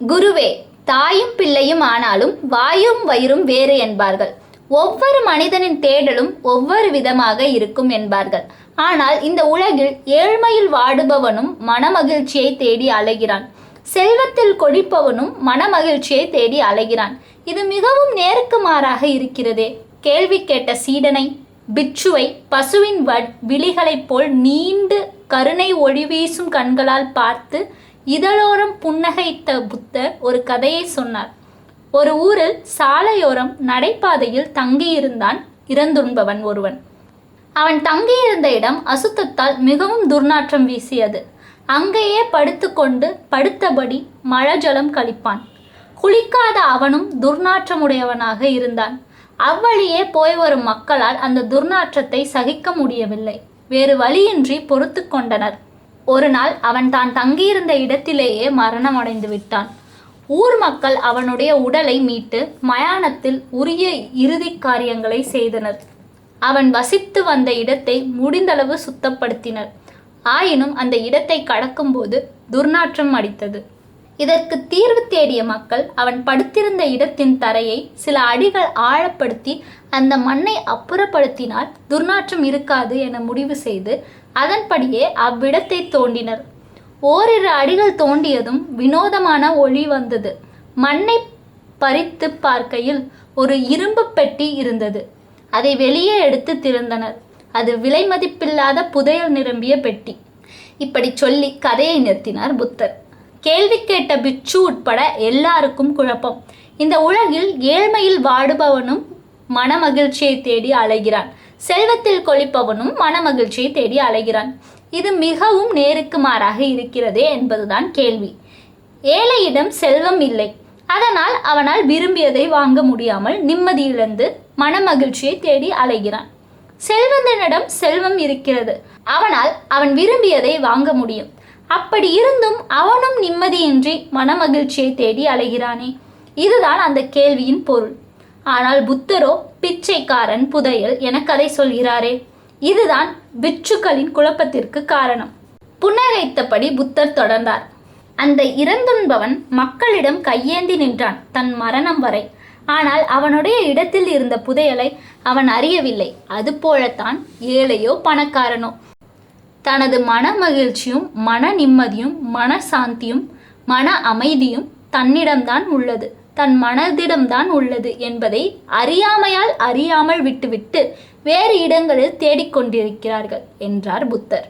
குருவே, தாயும் பிள்ளையும் ஆனாலும் வாயும் வயிறும் வேறு என்பார்கள். ஒவ்வொரு மனிதனின் தேடலும் ஒவ்வொரு விதமாக இருக்கும் என்பார்கள். ஆனால் இந்த உலகில் ஏழ்மையில் வாடுபவனும் மனமகிழ்ச்சியை தேடி அலைகிறான். செல்வத்தில் கொழிப்பவனும் மனமகிழ்ச்சியை தேடி அலைகிறான். இது மிகவும் நேருக்கு மாறாக இருக்கிறதே. கேள்வி கேட்ட சீடனை, பிட்சுவை பசுவின் விழிகளைப் போல் நீண்டு கருணை ஒளி வீசும் கண்களால் பார்த்து இதழோரம் புன்னகைத்த புத்தர் ஒரு கதையை சொன்னார். ஒரு ஊரில் சாலையோரம் நடைபாதையில் தங்கியிருந்தான் இறந்துண்பவன் ஒருவன். அவன் தங்கியிருந்த இடம் அசுத்தத்தால் மிகவும் துர்நாற்றம் வீசியது. அங்கேயே படுத்துக்கொண்டு படுத்தபடி மழஜலம் கழிப்பான். குளிக்காத அவனும் துர்நாற்றமுடையவனாக இருந்தான். அவ்வழியே போய் வரும் மக்களால் அந்த துர்நாற்றத்தை சகிக்க முடியவில்லை. வேறு வழியின்றி பொறுத்து கொண்டனர். ஒரு நாள் அவன் தான் தங்கியிருந்த இடத்திலேயே மரணம் அடைந்து விட்டான். ஊர் மக்கள் அவனுடைய உடலை மீட்டு மயானத்தில் உரிய இறுதி காரியங்களை செய்தனர். அவன் வசித்து வந்த இடத்தை முடிந்தளவு சுத்தப்படுத்தினர். ஆயினும் அந்த இடத்தை கடக்கும்போது துர்நாற்றம் அடித்தது. இதற்கு தீர்வு தேடிய மக்கள் அவன் படுத்திருந்த இடத்தின் தரையை சில அடிகள் ஆழப்படுத்தி அந்த மண்ணை அப்புறப்படுத்தினால் துர்நாற்றம் இருக்காது என முடிவு செய்து அதன்படியே அவ்விடத்தை தோண்டினர். ஓரிரு அடிகள் தோண்டியதும் வினோதமான ஒளி வந்தது. மண்ணை பறித்து பார்க்கையில் ஒரு இரும்பு பெட்டி இருந்தது. அதை வெளியே எடுத்து திறந்தனர். அது விலை மதிப்பில்லாத புதையல் நிரம்பிய பெட்டி. இப்படி சொல்லி கதையை நிறுத்தினார் புத்தர். கேள்வி கேட்ட பிட்சு உட்பட எல்லாருக்கும் குழப்பம். இந்த உலகில் ஏழ்மையில் வாடுபவனும் மனமகிழ்ச்சியை தேடி அலைகிறான். செல்வத்தில் கொழிப்பவனும் மனமகிழ்ச்சியை தேடி அலைகிறான். இது மிகவும் நேருக்கு மாறாக இருக்கிறதே என்பதுதான் கேள்வி. ஏழையிடம் செல்வம் இல்லை. அதனால் அவனால் விரும்பியதை வாங்க முடியாமல் நிம்மதி இழந்து மனமகிழ்ச்சியை தேடி அலைகிறான். செல்வந்தனிடம் செல்வம் இருக்கிறது. அவனால் அவன் விரும்பியதை வாங்க முடியும். அப்படி இருந்தும் அவனும் நிம்மதியின்றி மனமகிழ்ச்சியை தேடி அலைகிறானே. இதுதான் அந்த கேள்வியின் பொருள். ஆனால் புத்தரோ பிச்சைக்காரன், புதையல் என கதை சொல்கிறாரே. இதுதான் பிட்சுக்களின் குழப்பத்திற்கு காரணம். புன்னகைத்தபடி புத்தர் தொடர்ந்தார். அந்த இறந்துண்பவன் மக்களிடம் கையேந்தி நின்றான் தன் மரணம் வரை. ஆனால் அவனுடைய இடத்தில் இருந்த புதையலை அவன் அறியவில்லை. அதுபோலத்தான் ஏழையோ பணக்காரனோ தனது மன மகிழ்ச்சியும் மன நிம்மதியும் மன சாந்தியும் மன அமைதியும் தன்னிடம்தான் உள்ளது, தன் மனதிடம்தான் உள்ளது என்பதை அறியாமையால் அறியாமல் விட்டுவிட்டு வேறு இடங்களில் தேடிக்கொண்டிருக்கிறார்கள் என்றார் புத்தர்.